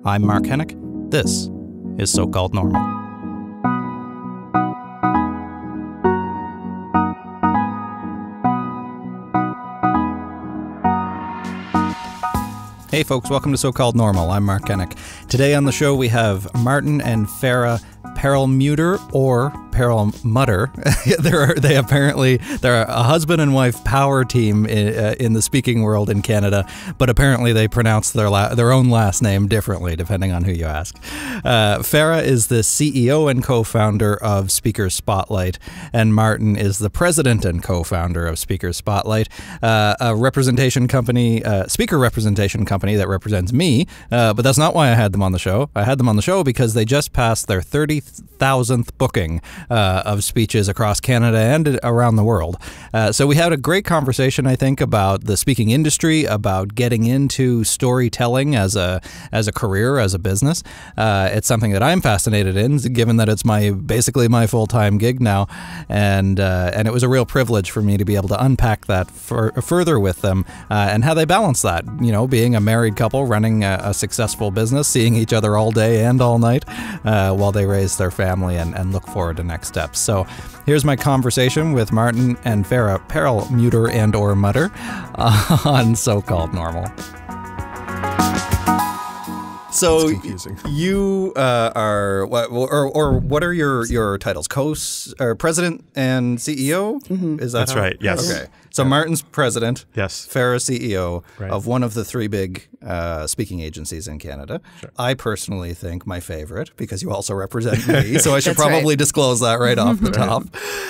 I'm Mark Hennick. This is So-Called Normal. Hey folks, welcome to So-Called Normal. I'm Mark Hennick. Today on the show we have Martin and Farah Perelmuter, or Perelmuter. They're a husband and wife power team in the speaking world in Canada, but apparently they pronounce their own last name differently depending on who you ask. Farah is the CEO and co-founder of Speaker Spotlight, and Martin is the president and co-founder of Speaker Spotlight, a representation company, speaker representation company that represents me, but that's not why I had them on the show. I had them on the show because they just passed their 30,000th booking of speeches across Canada and around the world. So we had a great conversation, I think, about the speaking industry, about getting into storytelling as a career, as a business. It's something that I'm fascinated in, given that it's basically my full-time gig now, and it was a real privilege for me to be able to unpack that further with them, and how they balance that, being a married couple running a successful business, seeing each other all day and all night while they raise their family and look forward to next steps. So here's my conversation with Martin and Farah Perelmuter and or Mutter on So-Called Normal. So you are what are your titles? President and CEO? Mm-hmm. Is that That's right? Yes. Okay. So Martin's president. Yes. Farah CEO of one of the three big speaking agencies in Canada. Sure. I personally think my favorite, because you also represent me, so I should probably disclose that right off the top.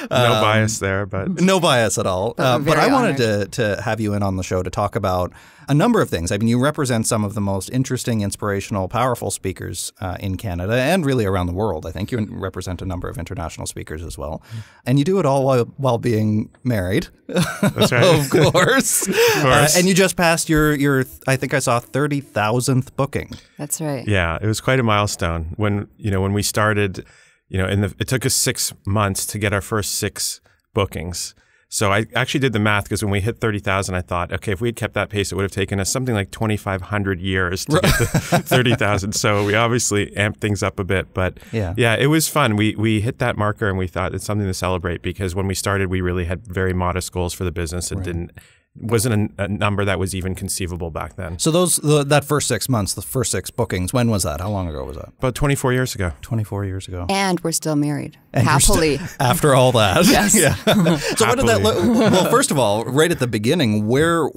No bias there, but no bias at all. But I wanted to have you in on the show to talk about a number of things. I mean, you represent some of the most interesting, inspirational, powerful speakers in Canada and really around the world. I think you represent a number of international speakers as well. And you do it all while being married. That's right. Of course. Of course. And you just passed your I think I saw 30,000th booking. That's right. Yeah, it was quite a milestone. When we started, it took us 6 months to get our first 6 bookings. So I actually did the math, because when we hit 30,000, I thought, okay, if we had kept that pace, it would have taken us something like 2,500 years to get to 30,000. So we obviously amped things up a bit. But yeah, it was fun. We hit that marker and we thought it's something to celebrate, because when we started, we really had very modest goals for the business and wasn't a number that was even conceivable back then. So that first 6 months, the first 6 bookings, when was that? How long ago was that? About 24 years ago. 24 years ago. And we're still married. And happily. After all that. Yes. Yeah. So what did that look? Well, first of all, right at the beginning, where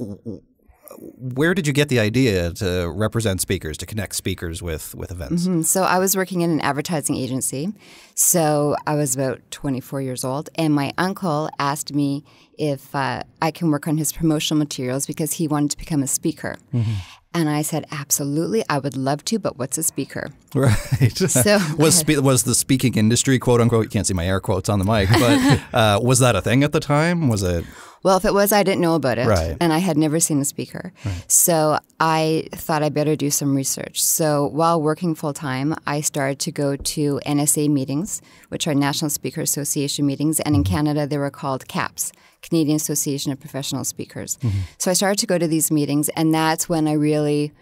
did you get the idea to represent speakers, to connect speakers with events? Mm-hmm. So I was working in an advertising agency. So I was about 24 years old, and my uncle asked me if I can work on his promotional materials because he wanted to become a speaker. Mm-hmm. And I said, absolutely, I would love to, but what's a speaker? Right. So was the speaking industry, quote unquote, you can't see my air quotes on the mic, but was that a thing at the time? Was it? Well, if it was, I didn't know about it. Right. And I had never seen a speaker. Right. So I thought I better do some research. So while working full time, I started to go to NSA meetings, which are National Speaker Association meetings. And in Canada, they were called CAPS, Canadian Association of Professional Speakers. Mm-hmm. So I started to go to these meetings, and that's when I really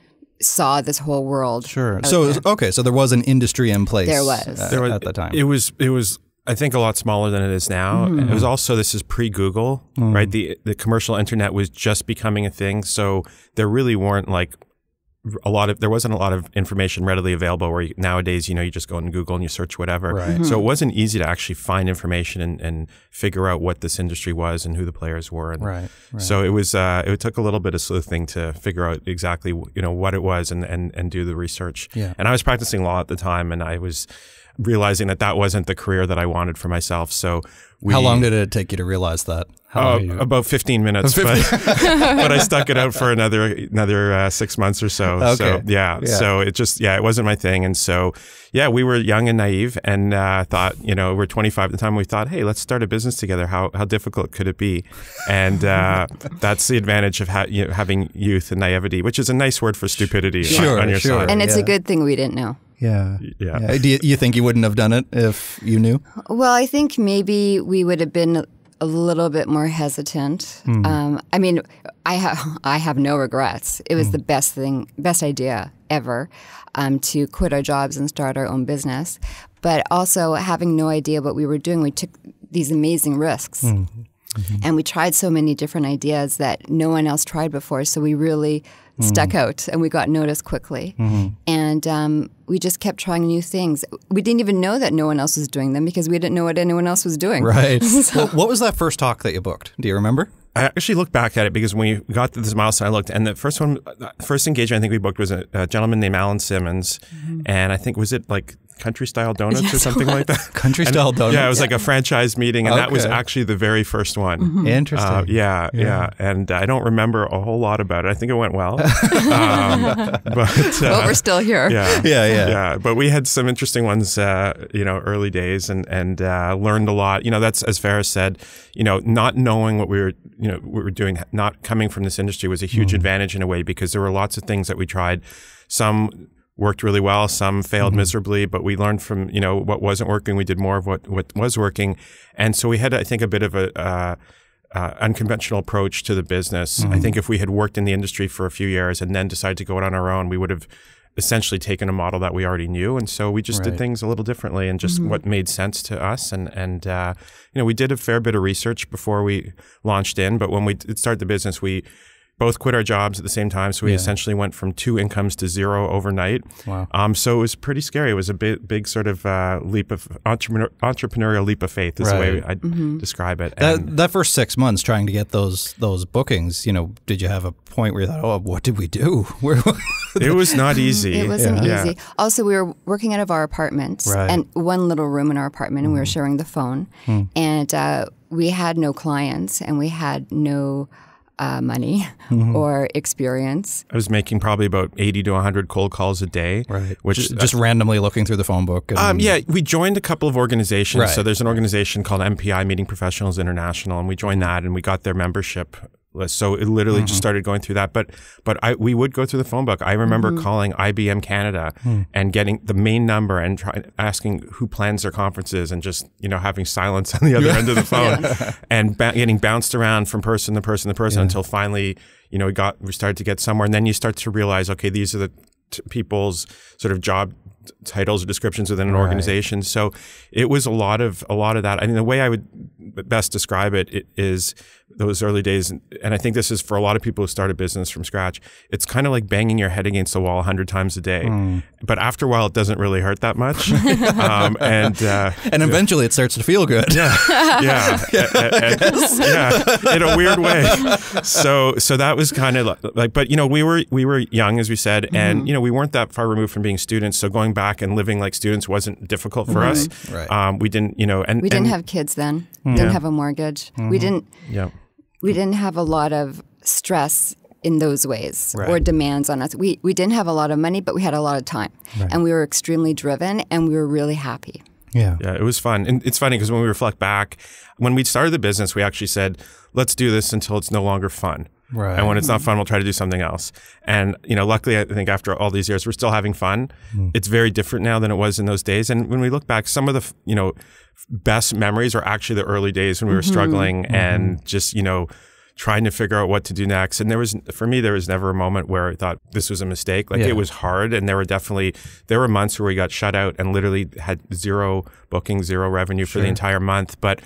saw this whole world. Sure. So there was an industry in place. There was. At the time. It was I think a lot smaller than it is now. Mm-hmm. It was also, this is pre-Google, right? The commercial internet was just becoming a thing. So there really weren't there wasn't a lot of information readily available where nowadays, you just go on Google and you search whatever. Right. Mm-hmm. So it wasn't easy to actually find information and figure out what this industry was and who the players were. And right. So it was, it took a little bit of sleuthing to figure out exactly, what it was and do the research. Yeah. And I was practicing law at the time, and I was realizing that wasn't the career that I wanted for myself. So how long did it take you to realize that? About 15 minutes, but I stuck it out for another 6 months or so. Okay. So so it wasn't my thing. And so, we were young and naive and thought, we're 25 at the time. We thought, hey, let's start a business together. How difficult could it be? And that's the advantage of having youth and naivety, which is a nice word for stupidity on your side. And it's a good thing we didn't know. Yeah. Do you think you wouldn't have done it if you knew? Well, I think maybe we would have been a little bit more hesitant. I mean, I have no regrets. It was the best idea. ever to quit our jobs and start our own business. But also having no idea what we were doing, we took these amazing risks. And we tried so many different ideas that no one else tried before. So we really stuck out and we got noticed quickly. And we just kept trying new things. We didn't even know that no one else was doing them because we didn't know what anyone else was doing. Right. Well, what was that first talk that you booked? Do you remember? I actually looked back at it because when we got to this milestone, I looked, and the first engagement I think we booked was a gentleman named Alan Simmons. And I think, was it like Country Style Donuts or something like that? Country Style Donuts? Yeah, it was like a franchise meeting, and that was actually the very first one. Interesting. Yeah. And I don't remember a whole lot about it. I think it went well. But we're still here. Yeah. But we had some interesting ones, early days, and learned a lot. That's, as Farah said, not knowing what we were doing, not coming from this industry was a huge advantage in a way, because there were lots of things that we tried. Some worked really well, some failed miserably, but we learned from, what wasn't working. We did more of what was working. And so we had, I think, a bit of a unconventional approach to the business. I think if we had worked in the industry for a few years and then decided to go it on our own, we would have essentially taken a model that we already knew. And so we just did things a little differently and just what made sense to us. And we did a fair bit of research before we launched in, but when we started the business, we both quit our jobs at the same time. So we essentially went from 2 incomes to 0 overnight. Wow. So it was pretty scary. It was a big sort of leap of entrepreneurial leap of faith is the way I'd describe it. That first 6 months trying to get those bookings, did you have a point where you thought, oh, what did we do? It was not easy. It wasn't easy. Also, we were working out of our apartment and one little room in our apartment, and we were sharing the phone. And we had no clients and we had no money or experience. I was making probably about 80 to 100 cold calls a day. Right. Which just randomly looking through the phone book. We joined a couple of organizations. Right. So there's an organization called MPI, Meeting Professionals International, and we joined that and we got their membership list. So it literally just started going through that. But we would go through the phone book. I remember calling IBM Canada and getting the main number and asking who plans their conferences and just, having silence on the other end of the phone and getting bounced around from person to person to person until finally, we started to get somewhere. And then you start to realize, okay, these are the people's sort of job titles or descriptions within an organization. So it was a lot of that. I mean, the way I would best describe it is those early days, and I think this is for a lot of people who start a business from scratch, it's kind of like banging your head against the wall 100 times a day. But after a while, it doesn't really hurt that much. And eventually it starts to feel good. Yeah, in a weird way. So that was kind of like, but we were young, as we said, and we weren't that far removed from being students. So going back and living like students wasn't difficult for us. Right. We didn't, and we didn't have kids then. We didn't have a mortgage. We didn't have a lot of stress in those ways or demands on us. We didn't have a lot of money, but we had a lot of time. And we were extremely driven and we were really happy. Yeah, it was fun. And it's funny because when we reflect back, when we started the business, we actually said, let's do this until it's no longer fun. Right. And when it's not fun, we'll try to do something else. And, luckily, I think after all these years, we're still having fun. It's very different now than it was in those days. And when we look back, some of the, best memories are actually the early days when we were struggling and just, trying to figure out what to do next. And for me, there was never a moment where I thought this was a mistake. Like it was hard. And there were months where we got shut out and literally had 0 bookings, 0 revenue for the entire month. But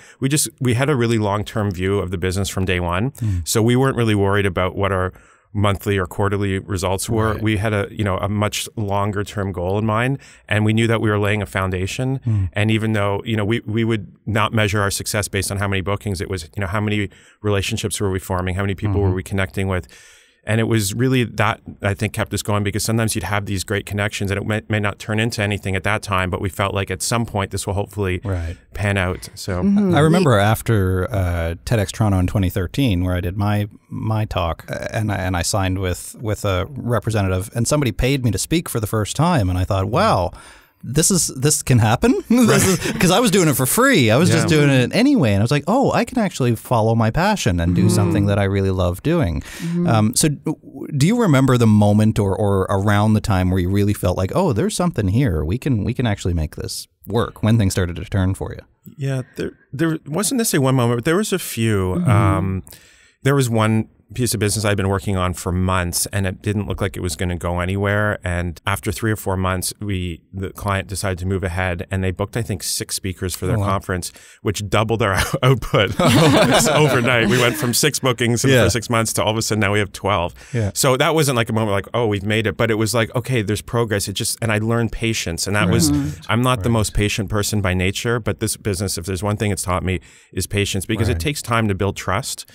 we had a really long-term view of the business from day one. So we weren't really worried about what our monthly or quarterly results were. Right. We had a much longer term goal in mind, and we knew that we were laying a foundation. And even though, we would not measure our success based on how many bookings, it was, how many relationships were we forming? How many people were we connecting with? And it was really that, I think, kept us going, because sometimes you'd have these great connections and it may not turn into anything at that time, but we felt like at some point this will hopefully pan out. So I remember after TEDx Toronto in 2013, where I did my talk, and I signed with a representative, and somebody paid me to speak for the first time, and I thought, wow. This can happen? Because I was doing it for free. I was just doing it anyway. And I was like, oh, I can actually follow my passion and do something that I really love doing. So do you remember the moment or around the time where you really felt like, oh, there's something here. We can actually make this work, when things started to turn for you? Yeah, there wasn't necessarily one moment, but there was a few. There was one piece of business I'd been working on for months, and it didn't look like it was going to go anywhere. And after 3 or 4 months, the client decided to move ahead, and they booked, I think, 6 speakers for their conference, which doubled our output overnight. We went from 6 bookings in the first 6 months to all of a sudden now we have 12. Yeah. So that wasn't like a moment like, oh, we've made it, but it was like, okay, there's progress. And I learned patience, and that was, I'm not the most patient person by nature, but this business, if there's one thing it's taught me, is patience, because it takes time to build trust,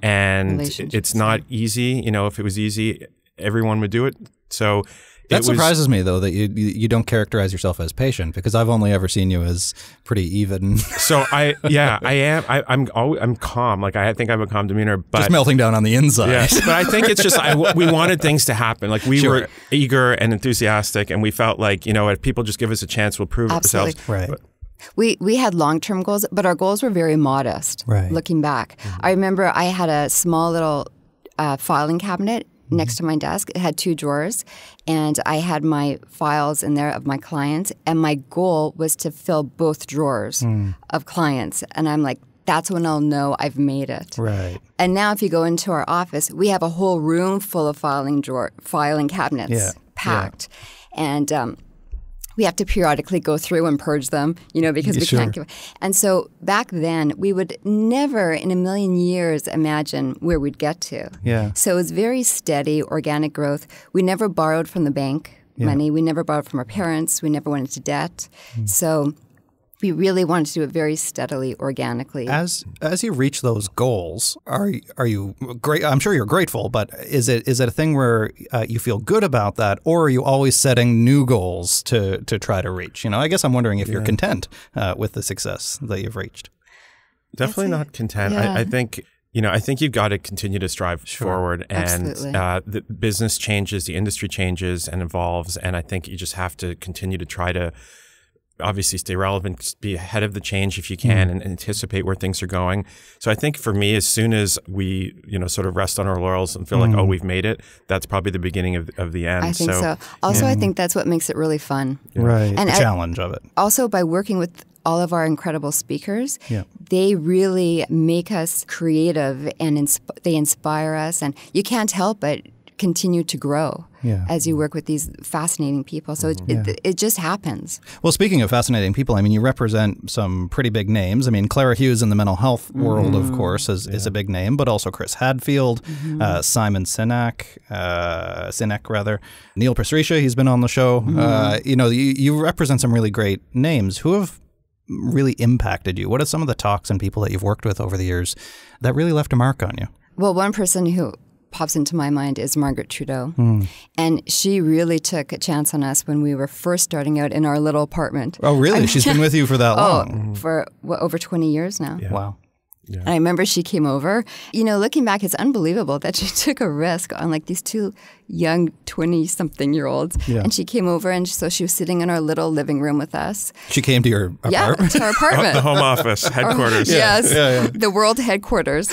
and it's not easy. You know, if it was easy, everyone would do it. So that surprises me, though, that you don't characterize yourself as patient, because I've only ever seen you as pretty even. So I am. I'm calm. Like, I think I have a calm demeanor, but just melting down on the inside. Yes, but I think it's just we wanted things to happen. Like, we were eager and enthusiastic, and we felt like, you know, if people just give us a chance, we'll prove ourselves. Right. But, we had long-term goals, but our goals were very modest. Looking back, I remember I had a small little filing cabinet next to my desk. It had 2 drawers, and I had my files in there of my clients, and my goal was to fill both drawers of clients. And I'm like, that's when I'll know I've made it. Right. And now if you go into our office, we have a whole room full of filing cabinets packed. And we have to periodically go through and purge them, you know, because we can't give. And so back then, we would never in a million years imagine where we'd get to. Yeah. So it was very steady, organic growth. We never borrowed from the bank money. We never borrowed from our parents. We never went into debt. So we really wanted to do it very steadily, organically. As you reach those goals, are you great? I'm sure you're grateful, but is it a thing where you feel good about that, or are you always setting new goals to try to reach? You know, I guess I'm wondering if you're content with the success that you've reached. Definitely not content. Yeah. I think, you know, I think you've got to continue to strive forward, and the business changes, the industry changes and evolves, and I think you just have to continue to try to obviously stay relevant, be ahead of the change if you can, and anticipate where things are going. So I think for me, as soon as we, you know, sort of rest on our laurels and feel like, oh, we've made it, that's probably the beginning of the end. I think so. Also, I think that's what makes it really fun. Right. And the challenge of it. Also, by working with all of our incredible speakers, they really make us creative, and they inspire us. And you can't help but continue to grow as you work with these fascinating people. So it just happens. Well, speaking of fascinating people, I mean, you represent some pretty big names. I mean, Clara Hughes in the mental health world, of course, is a big name, but also Chris Hadfield, Simon Sinek, Neil Pasricha, he's been on the show. You know, you represent some really great names. Who have really impacted you? What are some of the talks and people that you've worked with over the years that really left a mark on you? Well, one person who pops into my mind is Margaret Trudeau. And she really took a chance on us when we were first starting out in our little apartment. Oh, really? She's been with you for that long? For over 20 years now. Yeah. Wow. Yeah. And I remember she came over. You know, looking back, it's unbelievable that she took a risk on like these 2 young 20-something-year-olds. And she came over, and so she was sitting in our little living room with us. She came to your apartment? Yeah, to our apartment. The home office, headquarters. Yes, the world headquarters.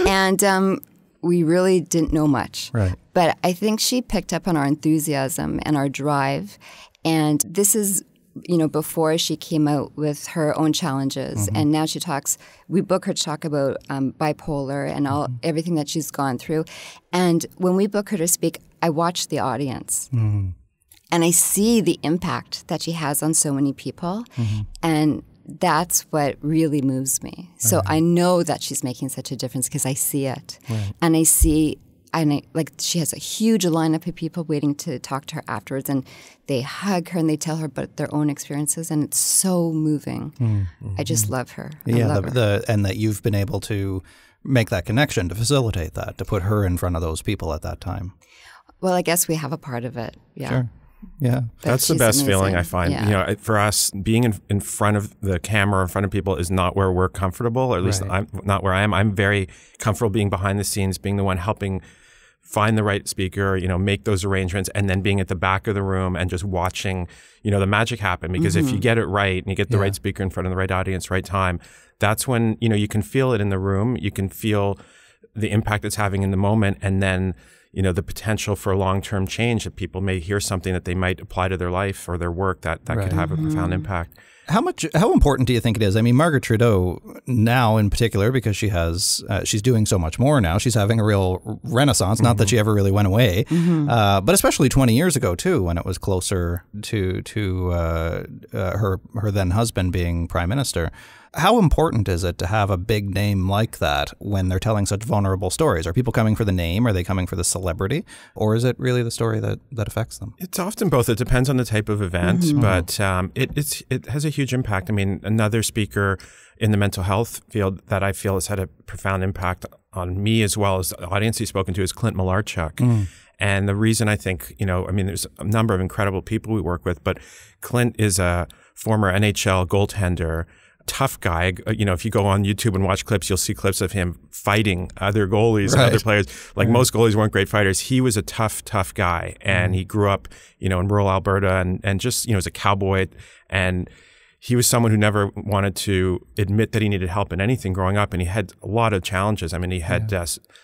And we really didn't know much. Right. But I think she picked up on our enthusiasm and our drive. And this is, you know, before she came out with her own challenges. And now we book her to talk about bipolar and everything that she's gone through. And when we book her to speak, I watch the audience. And I see the impact that she has on so many people. And that's what really moves me. So I know that she's making such a difference because I see it. And I see... And she has a huge lineup of people waiting to talk to her afterwards, and they hug her and they tell her about their own experiences, and it's so moving. I just love her. I love her. And that you've been able to make that connection, to facilitate that, to put her in front of those people at that time. Well, I guess we have a part of it. Yeah. Sure. Yeah. That's the best amazing. feeling I find. You know, for us, being in front of the camera, in front of people is not where we're comfortable, or at least I'm not where I am. I'm very comfortable being behind the scenes, being the one helping find the right speaker, you know, make those arrangements, and then being at the back of the room and just watching, you know, the magic happen. Because if you get it right and you get the right speaker in front of the right audience, right time, that's when, you know, you can feel it in the room. You can feel the impact it's having in the moment, and then, you know, the potential for long-term change, that people may hear something that they might apply to their life or their work that could have a profound impact. How important do you think it is? I mean, Margaret Trudeau now in particular, because she's doing so much more now. She's having a real renaissance. Not that she ever really went away, but especially 20 years ago too, when it was closer to her then husband being prime minister. How important is it to have a big name like that when they're telling such vulnerable stories? Are people coming for the name? Are they coming for the celebrity? Or is it really the story that affects them? It's often both. It depends on the type of event, but it has a huge impact. I mean, another speaker in the mental health field that I feel has had a profound impact on me as well as the audience he's spoken to is Clint Malarchuk. And the reason I think, there's a number of incredible people we work with, but Clint is a former NHL goaltender, tough guy. If you go on YouTube and watch clips, you'll see clips of him fighting other goalies and other players. Most goalies weren't great fighters. He was a tough guy. And he grew up, in rural Alberta and just, as a cowboy. And he was someone who never wanted to admit that he needed help in anything growing up. And he had a lot of challenges. I mean, he had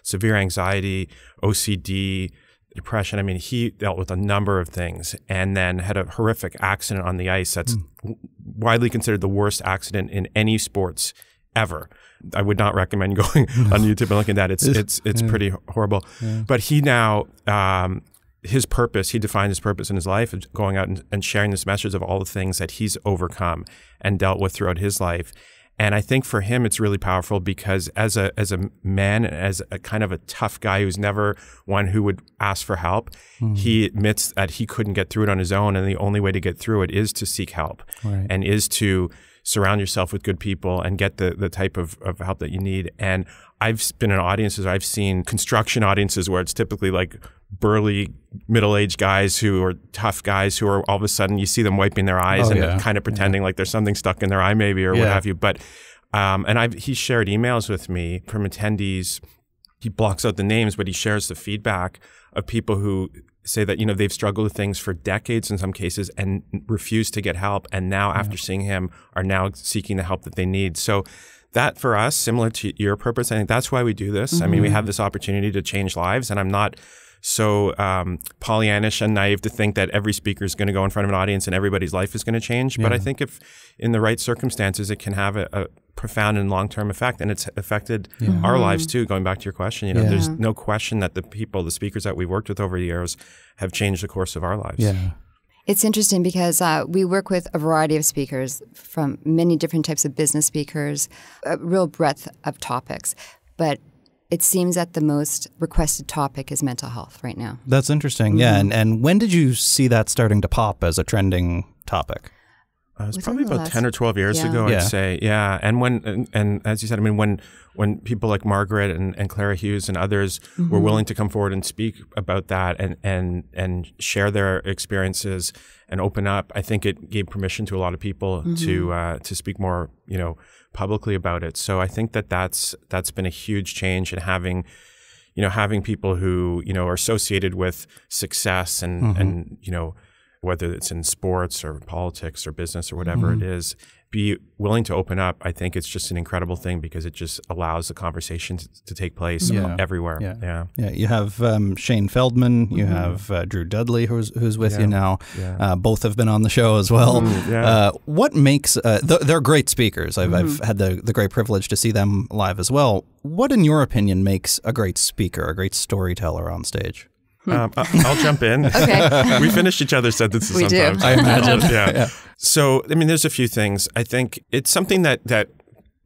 severe anxiety, OCD, depression. I mean, he dealt with a number of things and then had a horrific accident on the ice that's widely considered the worst accident in any sports ever. I would not recommend going on YouTube and looking at that. It's pretty horrible. But he now, his purpose, he defined his purpose in his life of going out and sharing this message of all the things that he's overcome and dealt with throughout his life. And I think for him, it's really powerful because as a man, as a kind of a tough guy who's never one who would ask for help, he admits that he couldn't get through it on his own. And the only way to get through it is to seek help and is to surround yourself with good people and get the type of help that you need. And I've been in audiences, I've seen construction audiences where it's typically like burly middle-aged guys who are tough guys who are all of a sudden you see them wiping their eyes kind of pretending like there's something stuck in their eye maybe or what have you. But he shared emails with me from attendees. He blocks out the names, but he shares the feedback of people who say that, they've struggled with things for decades in some cases and refuse to get help. And now after seeing him are now seeking the help that they need. So that for us, similar to your purpose, I think that's why we do this. I mean, we have this opportunity to change lives, and I'm not so Pollyannish and naive to think that every speaker is going to go in front of an audience and everybody's life is going to change. But I think if in the right circumstances, it can have a profound and long-term effect. And it's affected our lives too, going back to your question. There's no question that the speakers that we've worked with over the years have changed the course of our lives. Yeah. It's interesting because we work with a variety of speakers from many different types of business speakers, a real breadth of topics. But it seems that the most requested topic is mental health right now. That's interesting. Yeah. And when did you see that starting to pop as a trending topic? It was probably about 10 or 12 years ago, I'd say. Yeah. And as you said, I mean, when people like Margaret and Clara Hughes and others were willing to come forward and speak about that and share their experiences and open up, I think it gave permission to a lot of people to speak more, publicly about it. So I think that's been a huge change in having people who, are associated with success and whether it's in sports or politics or business or whatever it is, be willing to open up. I think it's just an incredible thing because it just allows the conversation to take place everywhere. Yeah. You have Shane Feldman, you have Drew Dudley, who's with you now. Both have been on the show as well. What makes they're great speakers. I've had the great privilege to see them live as well. What, in your opinion, makes a great speaker, a great storyteller on stage? I'll jump in. Okay. We finish each other's sentences sometimes. Do. I imagine. So, I mean, there's a few things. I think it's something that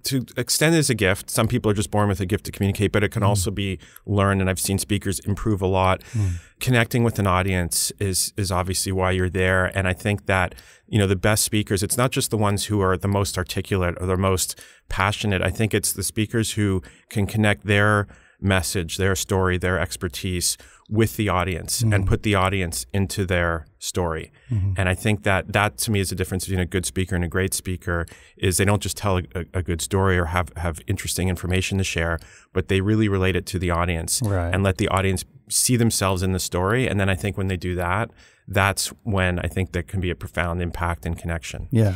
to extend as a gift, some people are just born with a gift to communicate, but it can also be learned. And I've seen speakers improve a lot. Connecting with an audience is obviously why you're there. And I think that, the best speakers, it's not just the ones who are the most articulate or the most passionate. I think it's the speakers who can connect their message, their story, their expertise with the audience and put the audience into their story. And I think that to me is the difference between a good speaker and a great speaker is they don't just tell a good story or have interesting information to share, but they really relate it to the audience and let the audience see themselves in the story. And then I think when they do that, that's when I think there can be a profound impact and connection. Yeah.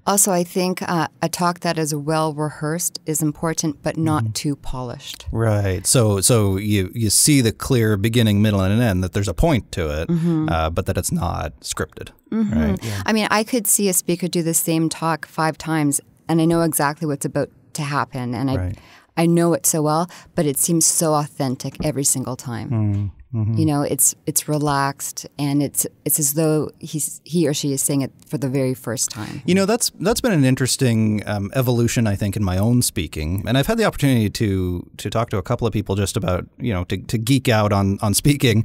Also, I think a talk that is well rehearsed is important, but not too polished. Right. So you see the clear beginning, middle, and an end, that there's a point to it, but that it's not scripted. Right. Yeah. I mean, I could see a speaker do the same talk 5 times, and I know exactly what's about to happen, and I know it so well, but it seems so authentic every single time. You know, it's relaxed, and it's as though he or she is saying it for the very first time. You know, that's been an interesting evolution, I think, in my own speaking. And I've had the opportunity to talk to a couple of people just about, you know, to geek out on speaking,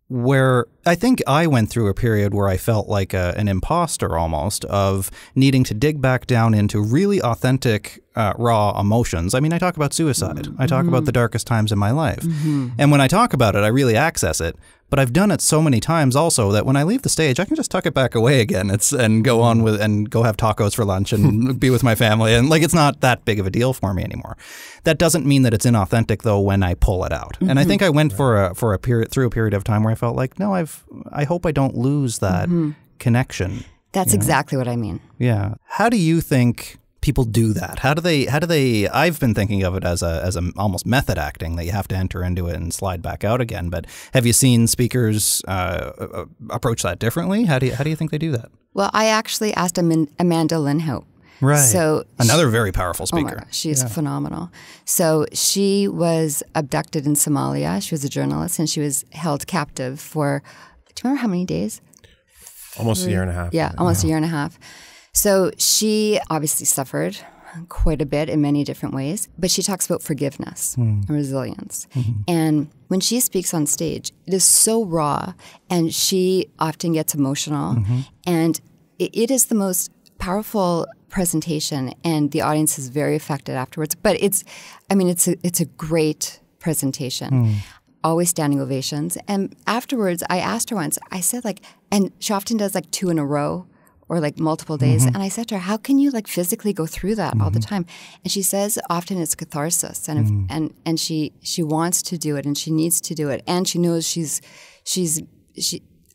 where I think I went through a period where I felt like an imposter almost, of needing to dig back down into really authentic, raw emotions. I mean, I talk about suicide. I talk about the darkest times in my life. And when I talk about it, I really access it. But I've done it so many times also that when I leave the stage, I can just tuck it back away again and go on with and go have tacos for lunch and be with my family. And like, it's not that big of a deal for me anymore. That doesn't mean that it's inauthentic though when I pull it out. And I think I went through a period of time where I felt like, no, I hope I don't lose that connection. That's exactly what I mean. Yeah. How do you think people do that? How do they, I've been thinking of it as a almost method acting, that you have to enter into it and slide back out again. But have you seen speakers approach that differently? How do you think they do that? Well, I actually asked Amanda Linhout. Right. So another very powerful speaker. Oh my gosh, she is phenomenal. So she was abducted in Somalia. She was a journalist, and she was held captive for, do you remember how many days? Almost a year and a half. Yeah, almost a year and a half. So she obviously suffered quite a bit in many different ways, but she talks about forgiveness and resilience. And when she speaks on stage, it is so raw, and she often gets emotional, and it is the most powerful presentation, and the audience is very affected afterwards. But it's a great presentation. Always standing ovations. And afterwards, I asked her once, I said and she often does 2 in a row, or multiple days. And I said to her, how can you physically go through that all the time? And she says often it's catharsis, and she wants to do it, and she needs to do it, and she knows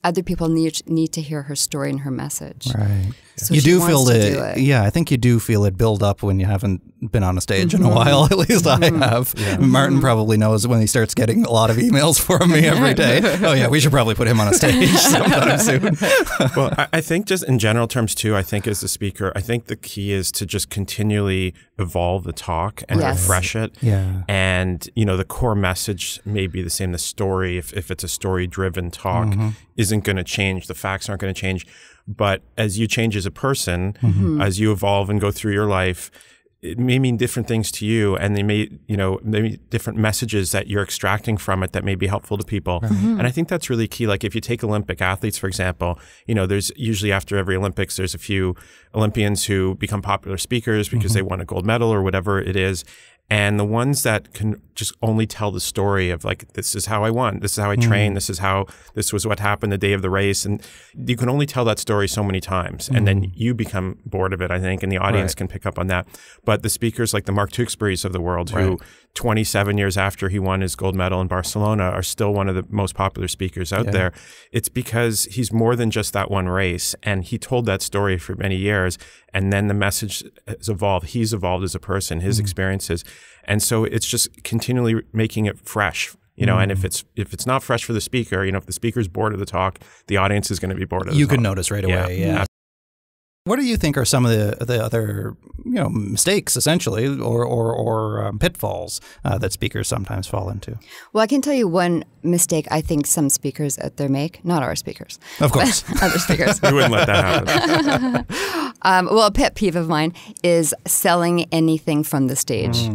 other people need to hear her story and her message. Right. So you she do wants feel to it. do it. Yeah, I think you do feel it build up when you haven't been on a stage in a while. At least I have. Yeah. Martin probably knows when he starts getting a lot of emails from me every day. Oh yeah, we should probably put him on a stage sometime soon. Well, I think just in general terms too, I think as a speaker, I think the key is to just continually evolve the talk and refresh it. Yeah. And, the core message may be the same. The story, if it's a story-driven talk, isn't going to change. The facts aren't going to change. But as you change as a person, as you evolve and go through your life, it may mean different things to you, and they may, maybe different messages that you're extracting from it that may be helpful to people. And I think that's really key. Like if you take Olympic athletes, for example, there's usually after every Olympics, there's a few Olympians who become popular speakers because they won a gold medal or whatever it is. And the ones that can just only tell the story of this is how I won, this is how I trained, this was what happened the day of the race. And you can only tell that story so many times. And then you become bored of it, I think, and the audience can pick up on that. But the speakers like the Mark Tewksburys of the world, who 27 years after he won his gold medal in Barcelona are still one of the most popular speakers out there. It's because he's more than just that one race. And he told that story for many years. And then the message has evolved. He's evolved as a person, his experiences. And so it's just continually making it fresh, and if it's not fresh for the speaker, if the speaker's bored of the talk, the audience is going to be bored of the talk. You can notice right away. Yeah. What do you think are some of the other mistakes, essentially, or pitfalls that speakers sometimes fall into? Well, I can tell you one mistake I think some speakers out there make. Not our speakers, of course, other speakers. You wouldn't let that happen. Well, a pet peeve of mine is selling anything from the stage.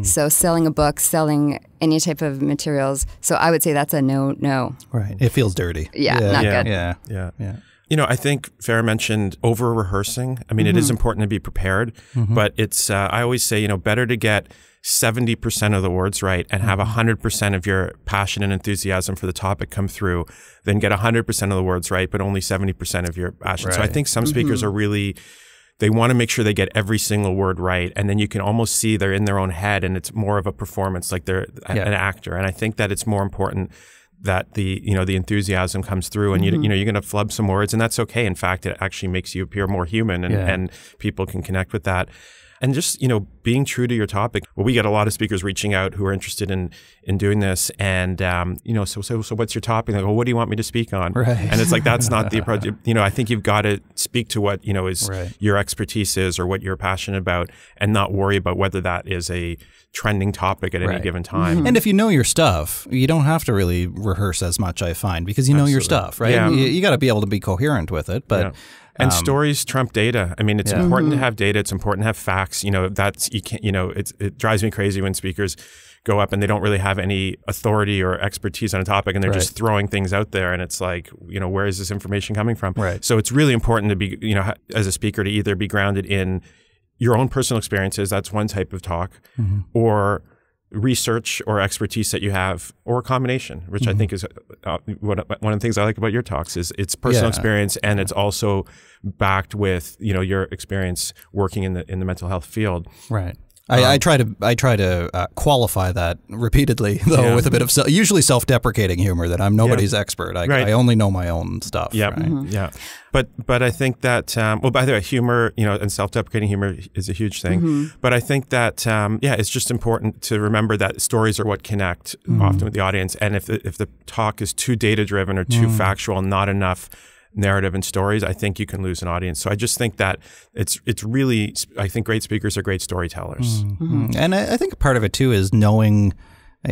So selling a book, selling any type of materials. So I would say that's a no. Right. It feels dirty. Yeah. Not good. Yeah. I think Farah mentioned over-rehearsing. I mean, it is important to be prepared, but it's, I always say, better to get 70% of the words right and have 100% of your passion and enthusiasm for the topic come through than get 100% of the words right, but only 70% of your passion. Right. So I think some speakers are really they want to make sure they get every single word right. And then you can almost see they're in their own head and it's more of a performance, like they're an actor. And I think that it's more important that the enthusiasm comes through, and you're going to flub some words, and that's okay. In fact, it actually makes you appear more human, and people can connect with that. And just, being true to your topic. Well, we get a lot of speakers reaching out who are interested in doing this. And, so what's your topic? They go, what do you want me to speak on? Right. And it's like, that's not the approach. I think you've got to speak to what, is your expertise is, or what you're passionate about, and not worry about whether that is a trending topic at any given time. And if you know your stuff, you don't have to really rehearse as much, I find, because you know your stuff, right? Yeah. You got to be able to be coherent with it, but... Yeah. And stories trump data. I mean, it's important to have data. It's important to have facts. It drives me crazy when speakers go up and they don't really have any authority or expertise on a topic, and they're just throwing things out there. And it's like, where is this information coming from? Right. So it's really important to be, as a speaker, to either be grounded in your own personal experiences. That's one type of talk, or research or expertise that you have, or a combination, which I think is one of the things I like about your talks is it's personal experience, and it's also backed with your experience working in the mental health field. Right. I try to qualify that repeatedly, though, with a bit of usually self-deprecating humor, that I'm nobody's expert. I only know my own stuff. Yeah, right? Yeah. But I think that by the way, humor, and self-deprecating humor is a huge thing. But I think that it's just important to remember that stories are what connect often with the audience. And if the talk is too data-driven or too factual, not enough narrative and stories, I think you can lose an audience. So I just think that it's really, I think great speakers are great storytellers. And I think part of it too is knowing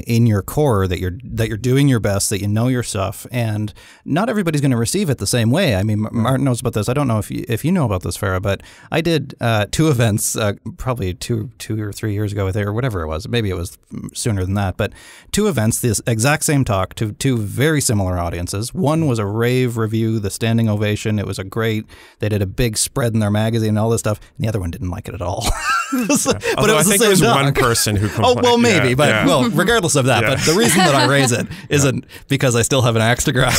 in your core that you're doing your best, that you know your stuff, and not everybody's going to receive it the same way. I mean, Martin knows about this. I don't know if you know about this, Farah, but I did 2 events probably two or 3 years ago with it, or whatever it was. Maybe it was sooner than that, but 2 events, this exact same talk to 2 very similar audiences. One was a rave review, the standing ovation. It was they did a big spread in their magazine and all this stuff. And the other one didn't like it at all. But it was I think there was one person who complained. Oh, well, maybe, well, regardless of that. But the reason that I raise it isn't because I still have an axe to grind.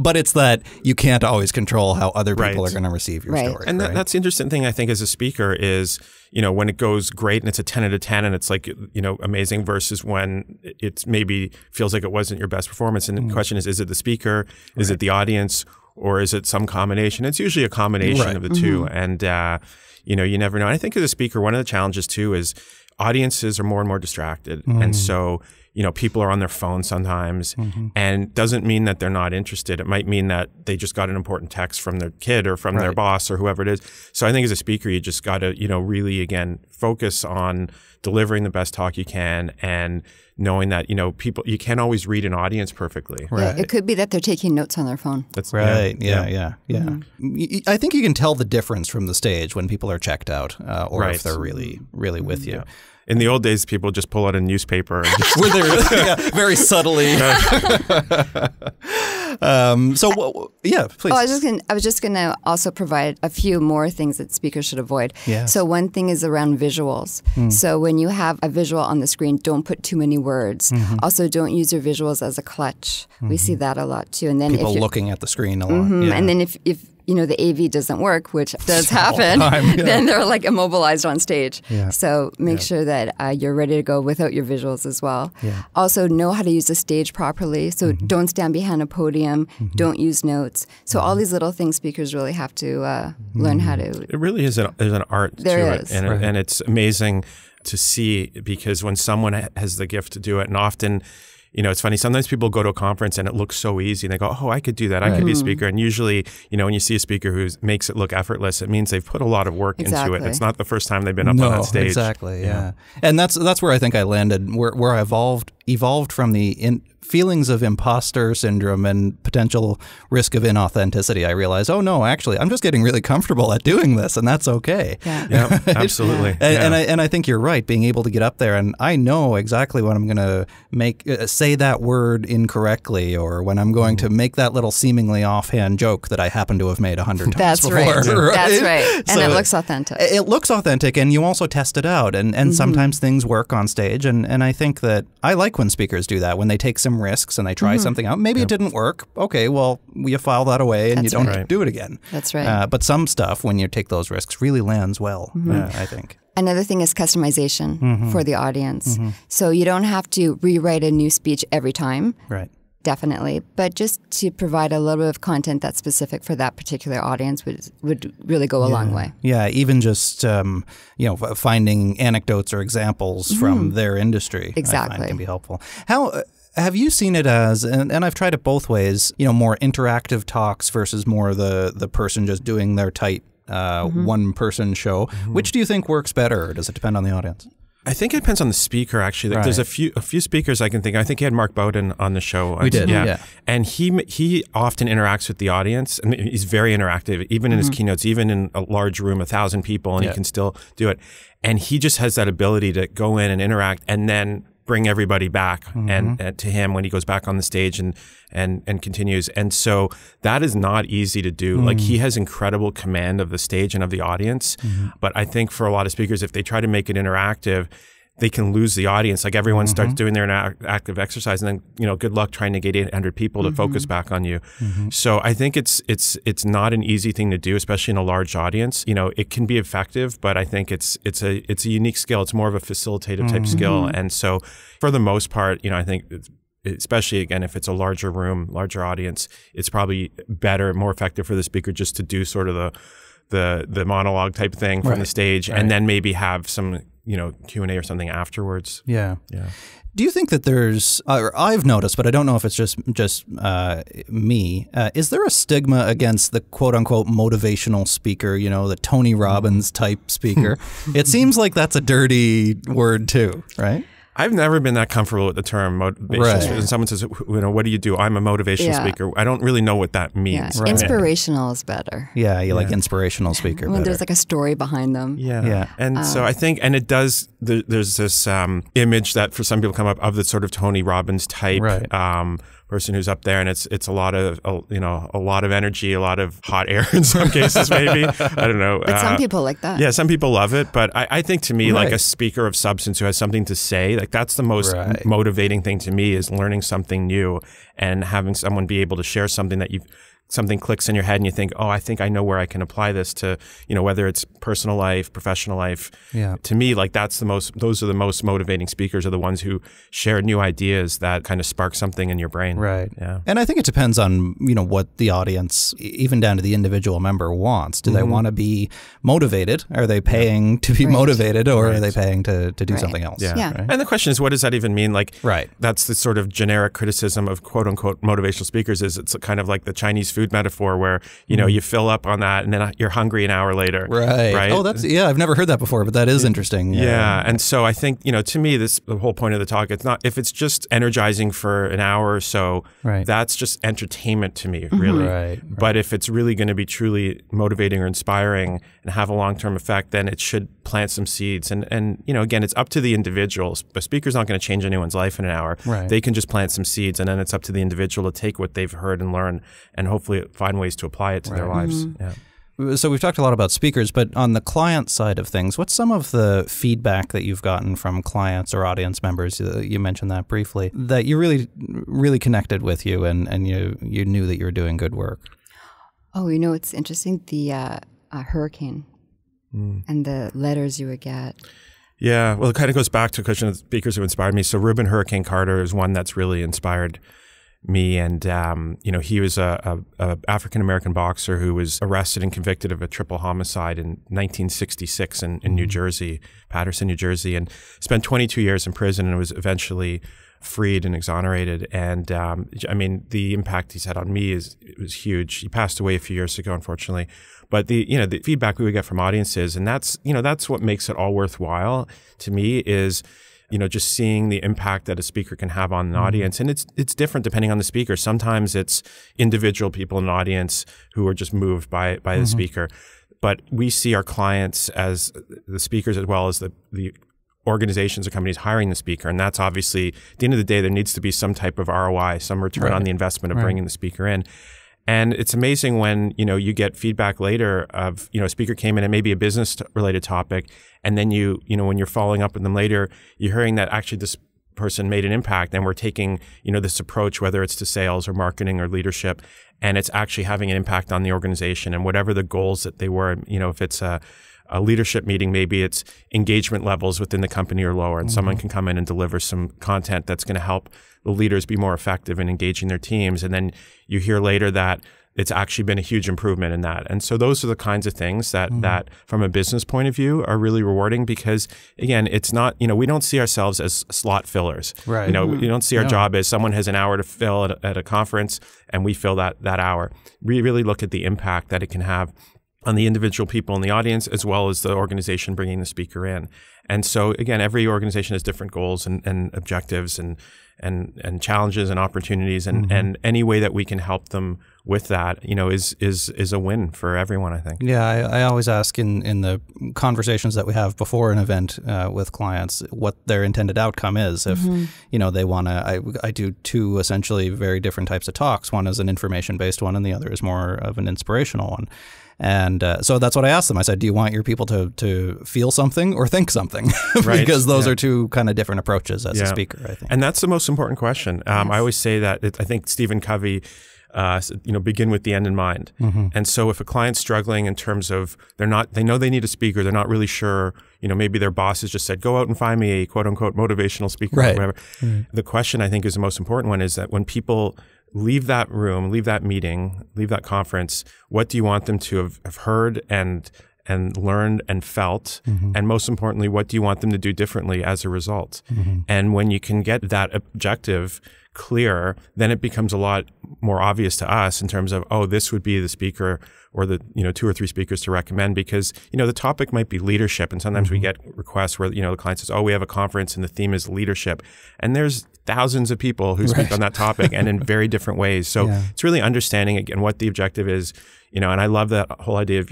But it's that you can't always control how other people are going to receive your story. And that's the interesting thing, I think, as a speaker is, when it goes great and it's a 10 out of 10 and it's like, amazing, versus when it's maybe feels like it wasn't your best performance. And the question is it the speaker? Is it the audience? Or is it some combination? It's usually a combination of the two. And, you never know. And I think as a speaker, one of the challenges too is audiences are more and more distracted. And so, people are on their phone sometimes, and doesn't mean that they're not interested. It might mean that they just got an important text from their kid or from their boss or whoever it is. So I think as a speaker, you just got to, really, again, focus on delivering the best talk you can, and knowing that, people, you can't always read an audience perfectly. Right. Yeah, it could be that they're taking notes on their phone. That's right. Yeah. I think you can tell the difference from the stage when people are checked out, or if they're really, really with you. In the old days, people just pull out a newspaper. And just were they very subtly? Please. I was just gonna also provide a few more things that speakers should avoid. Yes. So one thing is around visuals. So when you have a visual on the screen, don't put too many words. Also, don't use your visuals as a clutch. We see that a lot too. And then people looking at the screen a lot. And then if the AV doesn't work, which does happen, then they're like immobilized on stage. Yeah. So make sure that you're ready to go without your visuals as well. Yeah. Also, know how to use the stage properly. So don't stand behind a podium. Don't use notes. So all these little things speakers really have to learn how to. It really is there's an art to it. And it's amazing to see, because when someone has the gift to do it, and often, it's funny. Sometimes people go to a conference and it looks so easy, and they go, "Oh, I could do that. I could be a speaker." And usually, when you see a speaker who makes it look effortless, it means they've put a lot of work into it. It's not the first time they've been up on that stage. Exactly. Yeah. And that's where I think I landed, where I evolved from the feelings of imposter syndrome and potential risk of inauthenticity. I realized, oh no, actually, I'm just getting really comfortable at doing this, and that's okay. Yeah, absolutely. And I think you're right. Being able to get up there, and I know exactly when I'm going to say that word incorrectly, or when I'm going to make that little seemingly offhand joke that I happen to have made 100 times before. Right. That's right. And it looks authentic. It looks authentic, and you also test it out. And sometimes things work on stage, and I think that I like when speakers do that, when they take some some risks and they try something out. Maybe it didn't work. Okay, well, you file that away and you don't do it again. That's right. But some stuff, when you take those risks, really lands well, I think. Another thing is customization for the audience. So you don't have to rewrite a new speech every time. Right. Definitely. But just to provide a little bit of content that's specific for that particular audience would really go a long way. Yeah, even just, finding anecdotes or examples from their industry, I find can be helpful. How have you seen it as, and I've tried it both ways, more interactive talks versus more the person just doing their tight one-person show. Which do you think works better, or does it depend on the audience? I think it depends on the speaker, actually. Like, there's a few speakers I can think. I think he had Mark Bowden on the show. We did, yeah. And he often interacts with the audience, and he's very interactive, even in his keynotes, even in a large room, 1,000 people, and he can still do it. And he just has that ability to go in and interact, and then bring everybody back and to him when he goes back on the stage and continues. And so that is not easy to do. Like, he has incredible command of the stage and of the audience. But I think for a lot of speakers, if they try to make it interactive, they can lose the audience. Like, everyone starts doing their active exercise, and then, good luck trying to get 800 people to focus back on you. So I think it's not an easy thing to do, especially in a large audience. It can be effective, but I think it's a unique skill. It's more of a facilitative type skill. And so for the most part, I think especially, again, if it's a larger room, larger audience, it's probably better, more effective for the speaker just to do sort of the monologue type thing from the stage, and then maybe have some Q&A or something afterwards. Yeah. Do you think that there's, or I've noticed, but I don't know if it's just me, is there a stigma against the quote unquote motivational speaker, the Tony Robbins type speaker? It seems like that's a dirty word too, right? I've never been that comfortable with the term motivational speaker. And someone says, what do you do? I'm a motivational speaker. I don't really know what that means. Yeah. Right. Inspirational is better. Yeah, you like inspirational speaker when there's like a story behind them. Yeah. And so I think, and it does, there's this image that for some people come up of the sort of Tony Robbins type person who's up there, and it's a lot of a lot of energy, a lot of hot air in some cases, maybe. I don't know. But some people like that. Yeah, some people love it, but I think to me, like a speaker of substance who has something to say, like that's the most motivating thing to me, is learning something new and having someone be able to share something that something clicks in your head and you think, oh, I think I know where I can apply this to, whether it's personal life, professional life. Yeah. To me, like those are the most motivating speakers, are the ones who share new ideas that kind of spark something in your brain. Right. Yeah. And I think it depends on, what the audience, even down to the individual member, wants. Do they want to be motivated? Are they paying to be motivated, or are they paying to do something else? Yeah. Right? And the question is, what does that even mean? Like, that's the sort of generic criticism of quote unquote motivational speakers, is it's kind of like the Chinese food metaphor where, you fill up on that and then you're hungry an hour later. Right. Oh, I've never heard that before, but that is interesting. Yeah. And so I think, to me, the whole point of the talk, it's not, if it's just energizing for an hour or so, that's just entertainment to me, really. Right. But if it's really going to be truly motivating or inspiring and have a long-term effect, then it should plant some seeds. And again, it's up to the individual. A speaker's not going to change anyone's life in an hour. Right. They can just plant some seeds, and then it's up to the individual to take what they've heard and learn and hopefully find ways to apply it to their lives. Yeah. So we've talked a lot about speakers, but on the client side of things, what's some of the feedback that you've gotten from clients or audience members? You mentioned that briefly, that you really connected with you and you knew that you were doing good work. Oh, it's interesting, the hurricane and the letters you would get. Yeah, well, it kind of goes back to a question of speakers who inspired me. So Reuben Hurricane Carter is one that's really inspired me. And, he was a African-American boxer who was arrested and convicted of a triple homicide in 1966 in New Jersey, Paterson, New Jersey, and spent 22 years in prison and was eventually freed and exonerated. And, the impact he's had on me was huge. He passed away a few years ago, unfortunately. But the feedback we would get from audiences, and that's what makes it all worthwhile to me, is just seeing the impact that a speaker can have on an audience. And it's different depending on the speaker. Sometimes it's individual people in an audience who are just moved by the speaker. But we see our clients as the speakers as well as the organizations or companies hiring the speaker. And that's obviously, at the end of the day, there needs to be some type of ROI, some return on the investment of bringing the speaker in. And it's amazing when, you get feedback later of, a speaker came in and maybe a business related topic. And then when you're following up with them later, you're hearing that actually this person made an impact, and we're taking, this approach, whether it's to sales or marketing or leadership, and it's actually having an impact on the organization and whatever the goals that they were. If it's a leadership meeting, maybe it's engagement levels within the company are lower, and someone can come in and deliver some content that's going to help the leaders be more effective in engaging their teams. And then you hear later that it's actually been a huge improvement in that. And so those are the kinds of things that from a business point of view are really rewarding, because again, it's not, we don't see ourselves as slot fillers. Right. We don't see our job as someone has an hour to fill at a conference and we fill that hour. We really look at the impact that it can have on the individual people in the audience, as well as the organization bringing the speaker in. And so again, every organization has different goals and objectives and challenges and opportunities, and any way that we can help them with that, is a win for everyone, I think. Yeah, I always ask in the conversations that we have before an event with clients what their intended outcome is. If they want to, I do two essentially very different types of talks. One is an information-based one, and the other is more of an inspirational one. And so that's what I asked them. I said, do you want your people to feel something or think something? Right. Because those are two kind of different approaches as a speaker, I think. And that's the most important question. I always say that I think Stephen Covey, begin with the end in mind. And so if a client's struggling in terms of they know they need a speaker, they're not really sure, maybe their boss has just said, go out and find me a quote unquote motivational speaker or whatever. The question I think is the most important one is that when people leave that room, leave that meeting, leave that conference, what do you want them to have heard and learned and felt? And most importantly, what do you want them to do differently as a result? And when you can get that objective clear, then it becomes a lot more obvious to us in terms of, this would be the speaker or the, 2 or 3 speakers to recommend, because, the topic might be leadership. And sometimes we get requests where, the client says, we have a conference and the theme is leadership. And there's thousands of people who speak on that topic and in very different ways. So it's really understanding again what the objective is, and I love that whole idea of,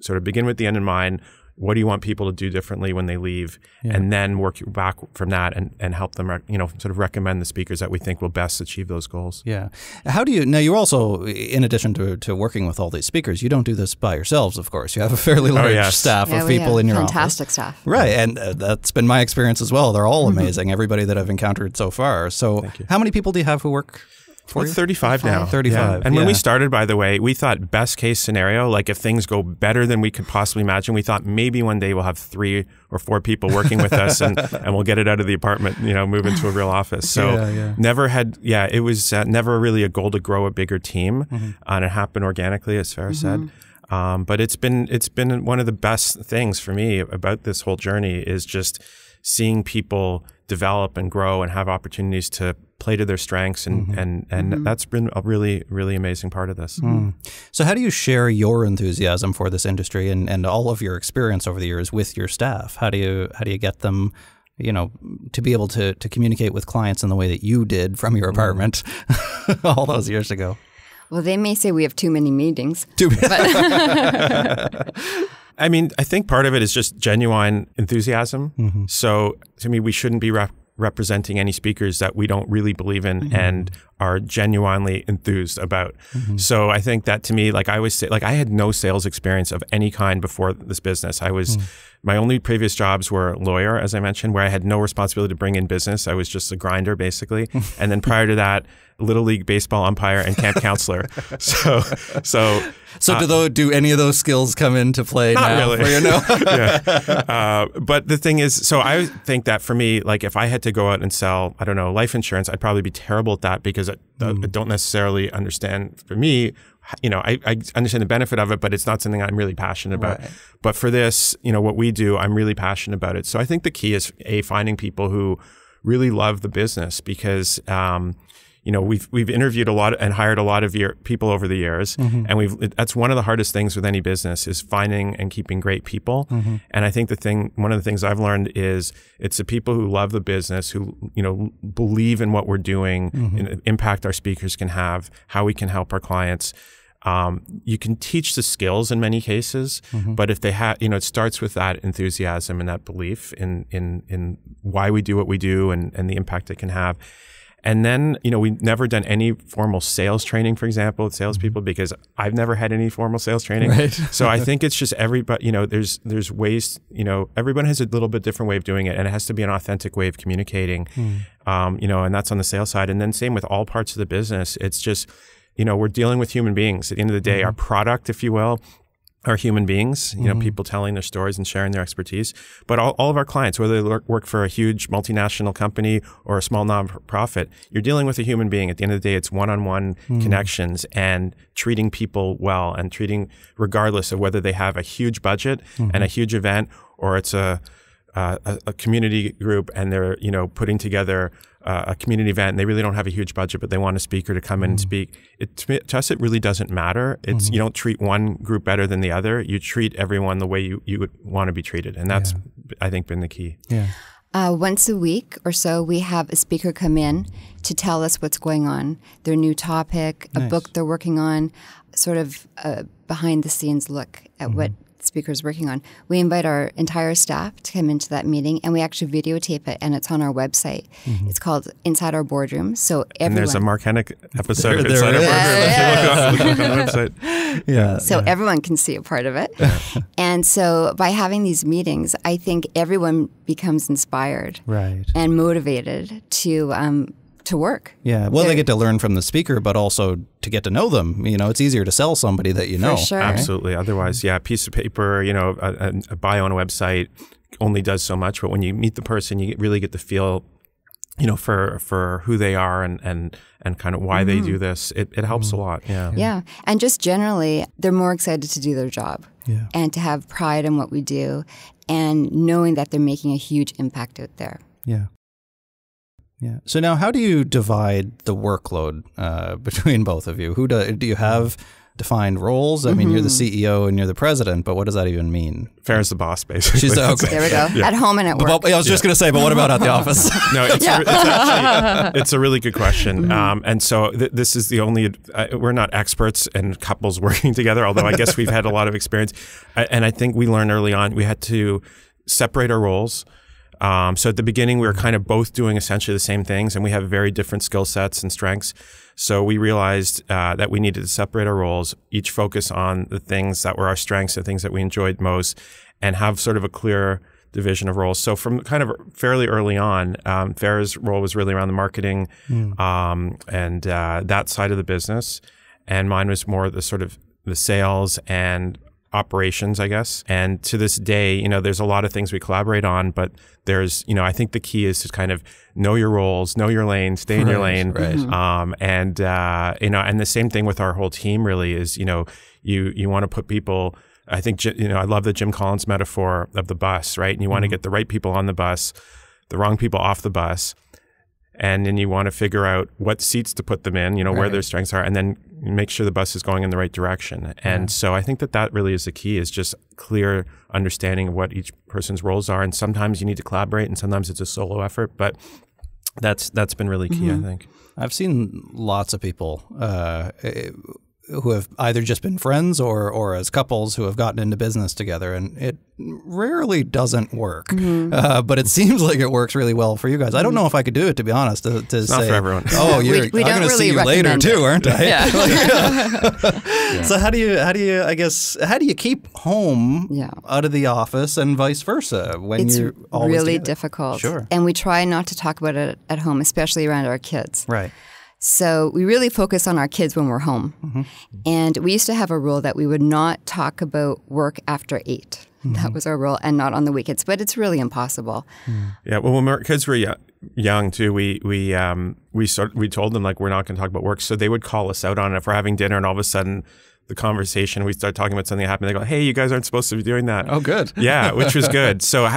sort of begin with the end in mind. What do you want people to do differently when they leave? And then work back from that and help them, sort of recommend the speakers that we think will best achieve those goals. Yeah. How do you, now you also, in addition to working with all these speakers, you don't do this by yourselves, of course. You have a fairly large staff of people in your fantastic office. Staff. Right. And that's been my experience as well. They're all amazing, everybody that I've encountered so far. So how many people do you have who work We're 35 now. 35. Yeah. And when we started, by the way, we thought best case scenario, like if things go better than we could possibly imagine, we thought maybe one day we'll have 3 or 4 people working with us and we'll get it out of the apartment, move into a real office. So never had, it was never really a goal to grow a bigger team. And it happened organically, as Farah said. But it's been one of the best things for me about this whole journey is just seeing people develop and grow and have opportunities to play to their strengths. And that's been a really, really amazing part of this. So how do you share your enthusiasm for this industry and all of your experience over the years with your staff? How do you get them, to be able to communicate with clients in the way that you did from your apartment all those years ago? Well, they may say we have too many meetings. I mean, I think part of it is just genuine enthusiasm. So to me, we shouldn't be representing any speakers that we don't really believe in and are genuinely enthused about. So I think that to me, like I always say, like I had no sales experience of any kind before this business. I was, my only previous jobs were lawyer, as I mentioned, where I had no responsibility to bring in business. I was just a grinder basically. And then prior to that, Little League baseball umpire and camp counselor. So do any of those skills come into play not now? Really. But the thing is, so I think that for me, like if I had to go out and sell, I don't know, life insurance, I'd probably be terrible at that because I don't necessarily understand. For me, I understand the benefit of it, but it's not something I'm really passionate about. Right. But for this, what we do, I'm really passionate about it. So I think the key is finding people who really love the business because, we've interviewed a lot and hired a lot of people over the years, and that's one of the hardest things with any business is finding and keeping great people. And I think one of the things I've learned is it's the people who love the business, who believe in what we're doing, and impact our speakers can have, how we can help our clients. You can teach the skills in many cases, but if they have, it starts with that enthusiasm and that belief in why we do what we do and the impact it can have. And then, we've never done any formal sales training, for example, with salespeople, because I've never had any formal sales training. Right. So I think it's just everybody, there's ways, everyone has a little bit different way of doing it, and it has to be an authentic way of communicating, and that's on the sales side. And then same with all parts of the business. It's just, we're dealing with human beings. At the end of the day, our product, if you will, are human beings, people telling their stories and sharing their expertise. But all of our clients, whether they work for a huge multinational company or a small nonprofit, you're dealing with a human being. At the end of the day, it's one-on-one connections and treating people well, and treating regardless of whether they have a huge budget and a huge event, or it's a community group and they're, putting together a community event, and they really don't have a huge budget, but they want a speaker to come in and speak. To us, it really doesn't matter. It's you don't treat one group better than the other. You treat everyone the way you would want to be treated, and that's I think been the key. Yeah. Once a week or so, we have a speaker come in to tell us what's going on, their new topic, a book they're working on, sort of a behind-the-scenes look at what speaker's working on. We invite our entire staff to come into that meeting, and we actually videotape it, and it's on our website. It's called Inside Our Boardroom. So everyone, and there's a Mark Hennick episode of There Inside Our is. Boardroom. Look on the website. Yeah. So everyone can see a part of it. And so by having these meetings, I think everyone becomes inspired and motivated to work. Yeah. Well, they get to learn from the speaker, but also to get to know them. It's easier to sell somebody that you know. For sure. Absolutely. Otherwise, a piece of paper, a bio on a website only does so much. But when you meet the person, you really get the feel, for who they are and kind of why they do this. It helps a lot. Yeah. Yeah. And just generally, they're more excited to do their job and to have pride in what we do and knowing that they're making a huge impact out there. Yeah. Yeah. So now, how do you divide the workload between both of you? Do you have defined roles? I mean, you're the CEO and you're the president, but what does that even mean? Farah's the boss, basically. She's okay. There we go. At home and at work. I was just going to say, but what about at the office? No, it's a really good question. And so this is the only, we're not experts in couples working together, although I guess we've had a lot of experience. And I think we learned early on, we had to separate our roles. So at the beginning, we were kind of both doing essentially the same things, and we have very different skill sets and strengths. So we realized that we needed to separate our roles, each focus on the things that were our strengths, the things that we enjoyed most, and have sort of a clear division of roles. So from kind of fairly early on, Farah's role was really around the marketing and that side of the business, and mine was more the sort of the sales and operations, I guess. And to this day, there's a lot of things we collaborate on, but there's, I think the key is to kind of know your roles, know your lane, stay in your lane. Right. And the same thing with our whole team really is, you want to put people, I think, I love the Jim Collins metaphor of the bus, right? And you want to get the right people on the bus, the wrong people off the bus. And then you want to figure out what seats to put them in, where their strengths are, and then make sure the bus is going in the right direction. And so I think that really is the key, is just clear understanding of what each person's roles are. And sometimes you need to collaborate, and sometimes it's a solo effort. But that's been really key, I think. I've seen lots of people who have either just been friends or as couples who have gotten into business together, and it rarely doesn't work. But it seems like it works really well for you guys. I don't know if I could do it, to be honest. It's not for everyone. Oh, we I'm going to see you later too, aren't I? Yeah. So how do you keep home out of the office and vice versa when you're always really together? difficult. Sure. And we try not to talk about it at home, especially around our kids. Right. So we really focus on our kids when we're home. And we used to have a rule that we would not talk about work after 8. That was our rule, and not on the weekends. But it's really impossible. Yeah. Well, when our kids were young too, we told them, like, we're not going to talk about work. So they would call us out on it if we're having dinner, and all of a sudden the conversation, we start talking about something that happened. They go, "Hey, you guys aren't supposed to be doing that." Oh, good. Yeah, which was good. So,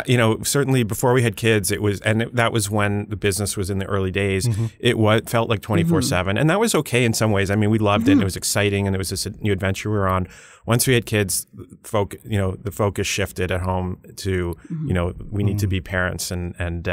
certainly before we had kids, that was when the business was in the early days. It felt like 24/7, and that was okay in some ways. I mean, we loved it, and it was exciting, and it was this new adventure we were on. Once we had kids, the focus shifted at home to, we need to be parents, and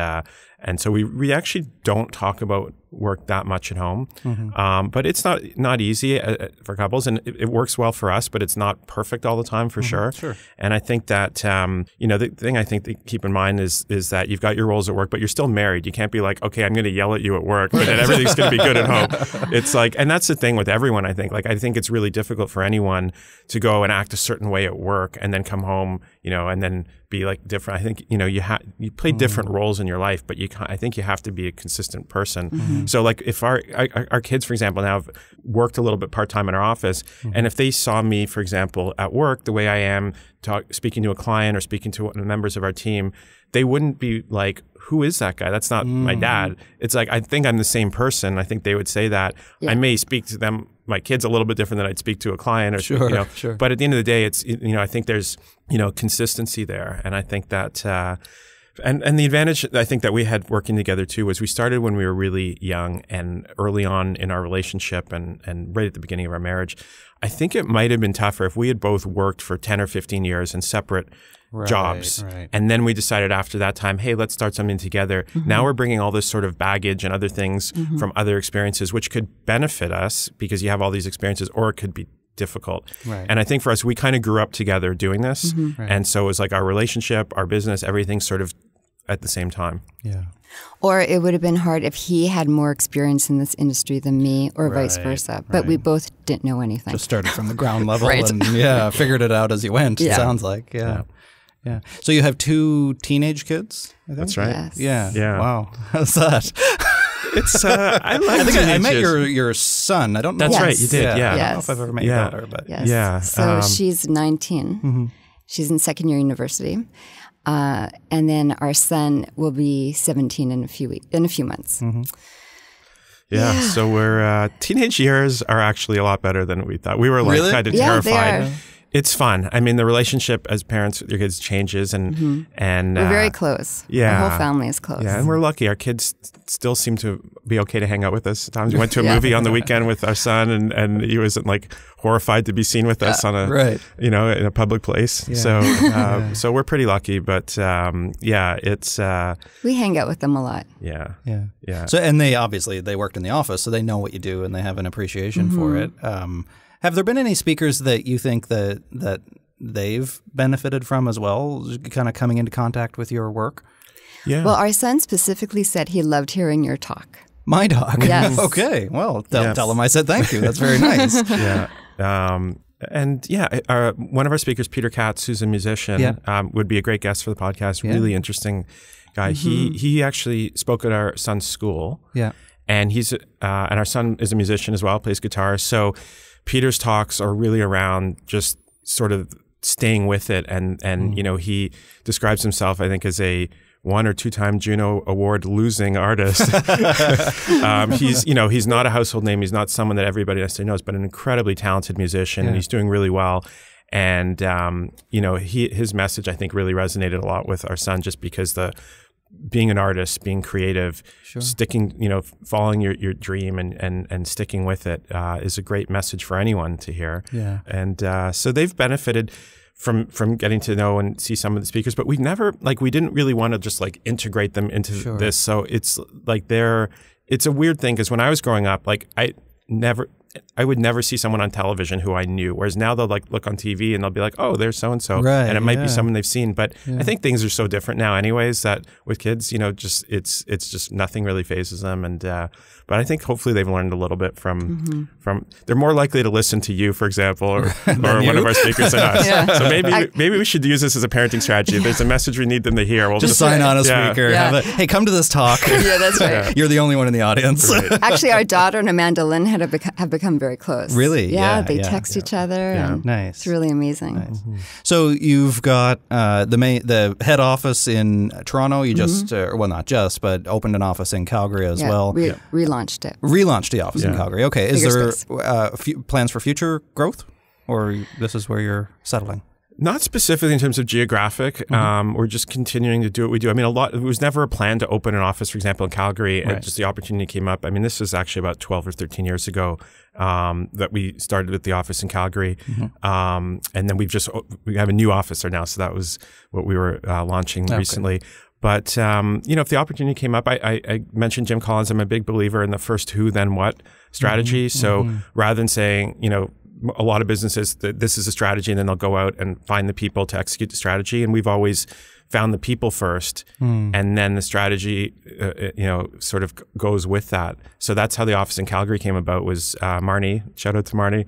And so we actually don't talk about work that much at home. But it's not easy for couples, and it works well for us, but it's not perfect all the time for sure. And I think that, the thing I think to keep in mind is that you've got your roles at work, but you're still married. You can't be like, okay, I'm going to yell at you at work, but then everything's going to be good at home. It's like, and that's the thing with everyone, I think. Like, I think it's really difficult for anyone to go and act a certain way at work and then come home, and then be like different. I think, you play different roles in your life, but I think you have to be a consistent person. So like if our kids, for example, now have worked a little bit part-time in our office, and if they saw me, for example, at work, the way I am speaking to a client or speaking to members of our team, they wouldn't be like, who is that guy? That's not my dad. It's like, I think I'm the same person. I think they would say that. I may speak to them, my kids, a little bit different than I'd speak to a client, or but at the end of the day, it's, I think there's, consistency there. And I think that, and the advantage I think that we had working together too was we started when we were really young and early on in our relationship and right at the beginning of our marriage. I think it might have been tougher if we had both worked for 10 or 15 years in separate jobs. And then we decided after that time, hey, let's start something together. Now we're bringing all this sort of baggage and other things from other experiences, which could benefit us because you have all these experiences, or it could be difficult. And I think for us, we kind of grew up together doing this. And so it was like our relationship, our business, everything sort of at the same time. Or it would have been hard if he had more experience in this industry than me, or vice versa. But we both didn't know anything. Just started from the ground level and figured it out as you went, it sounds like. Yeah. So you have 2 teenage kids, I think? That's right. Yes. Yeah. Wow. How's that? It's I like. I think I met your son. I don't know. That's right. You did. Yeah. I don't know if I've ever met your daughter, but So she's 19. She's in second year university, and then our son will be 17 in a few months. Yeah. So we're teenage years are actually a lot better than we thought. We were like kind of terrified. They are. It's fun. I mean, the relationship as parents with your kids changes, and we're very close. Yeah, the whole family is close. Yeah, and we're lucky. Our kids still seem to be okay to hang out with us. Sometimes we went to a movie on the weekend with our son, and he wasn't like horrified to be seen with us on a in a public place. So we're pretty lucky. But it's we hang out with them a lot. Yeah. So and they obviously worked in the office, so they know what you do and they have an appreciation for it. Have there been any speakers that you think that they've benefited from as well, kind of coming into contact with your work? Yeah. Well, our son specifically said he loved hearing your talk. My talk? Yes. Okay. Well, tell him I said thank you. That's very nice. One of our speakers, Peter Katz, who's a musician, would be a great guest for the podcast. Really interesting guy. He actually spoke at our son's school. Yeah. And he's and our son is a musician as well, plays guitar. So Peter's talks are really around just sort of staying with it. And he describes himself, I think, as a 1 or 2-time Juno Award losing artist. He's not a household name. He's not someone that everybody necessarily knows, but an incredibly talented musician, and he's doing really well. And, his message, I think, really resonated a lot with our son, just because being an artist, being creative, sticking, following your dream and sticking with it is a great message for anyone to hear. Yeah. And so they've benefited from getting to know and see some of the speakers, but we didn't really want to just integrate them into this. So it's it's a weird thing, because when I was growing up, I would never see someone on television who I knew. Whereas now they'll look on TV and they'll be like, oh, there's so-and-so. Right, and it might be someone they've seen. But I think things are so different now anyways, that with kids, it's just nothing really phases them. And, but I think hopefully they've learned a little bit from they're more likely to listen to you, for example, or one of our speakers than us. So maybe we should use this as a parenting strategy. If there's a message we need them to hear, we'll just sign on a speaker. Hey, come to this talk. That's right. You're the only one in the audience. Right. Actually, our daughter and Amanda Lynn have become very close. Really? They text each other. Yeah. And nice. It's really amazing. Nice. So you've got the head office in Toronto. You just, well, not just, but opened an office in Calgary as well. Relaunched it. Relaunched the office in Calgary. Okay. Is there plans for future growth, or this is where you're settling? Not specifically in terms of geographic. We're just continuing to do what we do. I mean, it was never a plan to open an office, for example, in Calgary, and just the opportunity came up. I mean, this was actually about 12 or 13 years ago that we started at the office in Calgary. And then we have a new office there now. So that was what we were launching recently. But, if the opportunity came up, I mentioned Jim Collins. I'm a big believer in the first who, then what strategy. So rather than saying, a lot of businesses, this is a strategy, and then they'll go out and find the people to execute the strategy. And we've always found the people first, and then the strategy, sort of goes with that. So that's how the office in Calgary came about. Was Marnie? Shout out to Marnie.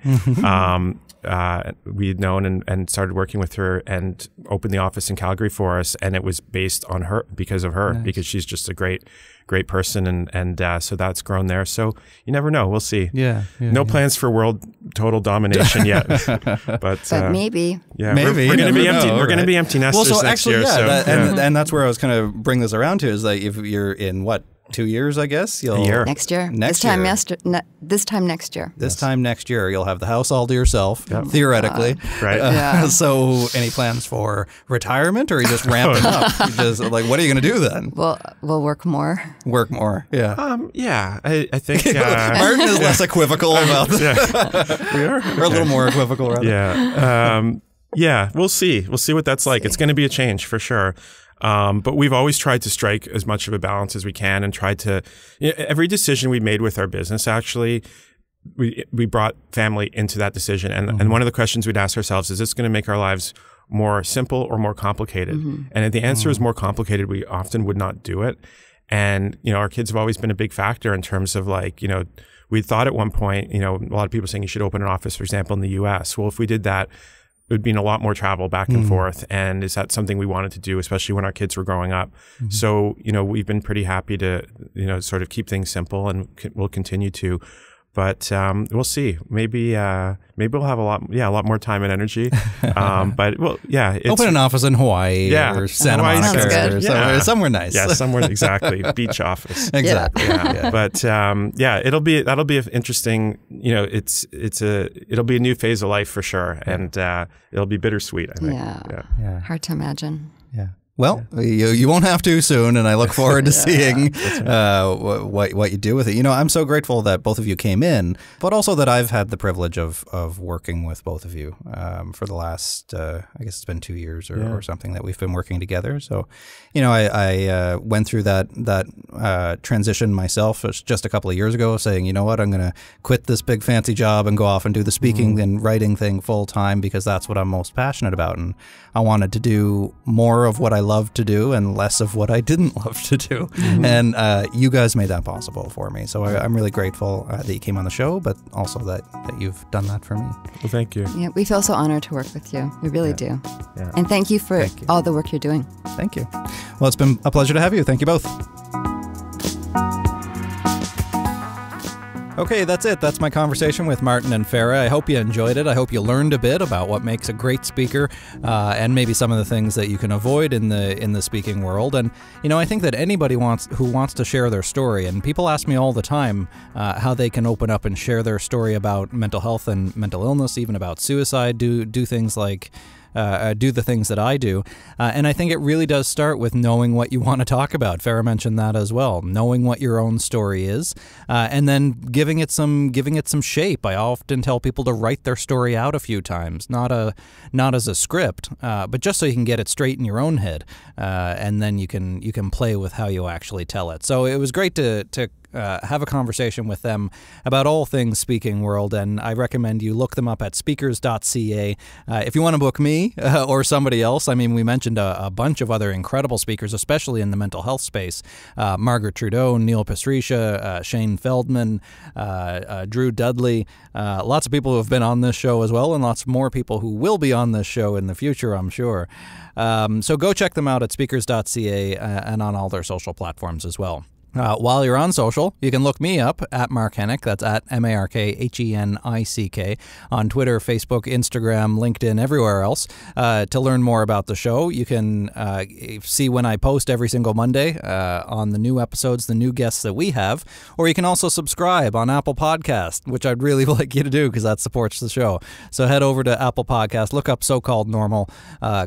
We had known and started working with her and opened the office in Calgary for us, and it was based on her, because of her, because she's just a great person, and so that's grown there. So you never know. We'll see. No plans for world total domination yet, but maybe. Yeah, maybe. We're going to be empty. We're going to be empty nesters next year. And that's where I was kind of bring this around to, is that if you're in 2 years, I guess. A year. Next year. This time next year. This time next year, you'll have the house all to yourself, theoretically. Right. So any plans for retirement, or are you just ramping up? Just what are you going to do then? We'll work more. Work more, yeah. Yeah, I think... Martin is less equivocal about that. We are? Or a little more equivocal, rather. Yeah. We'll see. We'll see what that's like. It's going to be a change, for sure. But we've always tried to strike as much of a balance as we can, and tried to, every decision we made with our business, actually, we brought family into that decision. And one of the questions we'd ask ourselves is this going to make our lives more simple or more complicated? And if the answer is more complicated, we often would not do it. And, our kids have always been a big factor in terms of we thought at one point, a lot of people saying you should open an office, for example, in the US. Well, if we did that, it would mean a lot more travel back and forth. And is that something we wanted to do, especially when our kids were growing up? So, we've been pretty happy to, sort of keep things simple, and we'll continue to. But we'll see. Maybe we'll have a lot more time and energy. But open an office in Hawaii or Santa Monica or somewhere nice. Yeah, somewhere exactly. Beach office. Exactly. Yeah. But that'll be an interesting. It'll be a new phase of life for sure, and it'll be bittersweet, I think. Yeah. Hard to imagine. Yeah. Well, you won't have to soon, and I look forward to seeing what you do with it. I'm so grateful that both of you came in, but also that I've had the privilege of working with both of you for the last, I guess it's been 2 years or something that we've been working together. So, I went through that transition myself just a couple of years ago, saying, you know what, I'm going to quit this big fancy job and go off and do the speaking and writing thing full time, because that's what I'm most passionate about. And I wanted to do more of what I love to do and less of what I didn't love to do. And you guys made that possible for me. So I'm really grateful that you came on the show, but also that you've done that for me. Well, thank you. Yeah, we feel so honored to work with you. We really do. Yeah. And thank you for all the work you're doing. Thank you. Well, it's been a pleasure to have you. Thank you both. Okay, that's it. That's my conversation with Martin and Farah. I hope you enjoyed it. I hope you learned a bit about what makes a great speaker, and maybe some of the things that you can avoid in the speaking world. And I think that anybody who wants to share their story, and people ask me all the time how they can open up and share their story about mental health and mental illness, even about suicide, do things like do the things that I do. And I think it really does start with knowing what you want to talk about. Farah mentioned that as well, knowing what your own story is, and then giving it some shape. I often tell people to write their story out a few times, not as a script, but just so you can get it straight in your own head, and then you can play with how you actually tell it. So it was great to have a conversation with them about all things speaking world, and I recommend you look them up at speakers.ca. If you want to book me or somebody else, I mean, we mentioned a bunch of other incredible speakers, especially in the mental health space. Margaret Trudeau, Neil Pasricha, Shane Feldman, Drew Dudley, lots of people who have been on this show as well, and lots more people who will be on this show in the future, I'm sure. So go check them out at speakers.ca and on all their social platforms as well. While you're on social, you can look me up at Mark Hennick. That's at MarkHenick on Twitter, Facebook, Instagram, LinkedIn, everywhere else. To learn more about the show, you can see when I post every single Monday on the new episodes, the new guests that we have. Or you can also subscribe on Apple Podcast, which I'd really like you to do because that supports the show. So head over to Apple Podcast, look up So-Called Normal,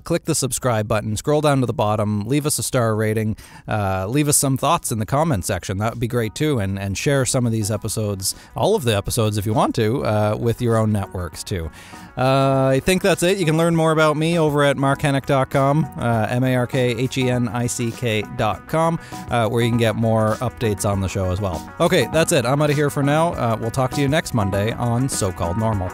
click the subscribe button, scroll down to the bottom, leave us a star rating, leave us some thoughts in the comments comment section. That would be great too, and share some of these episodes, all of the episodes if you want to, with your own networks too. I think that's it. You can learn more about me over at markhennick.com, markhennick.com, where you can get more updates on the show as well. Okay, that's it. I'm out of here for now. We'll talk to you next Monday on So-Called Normal.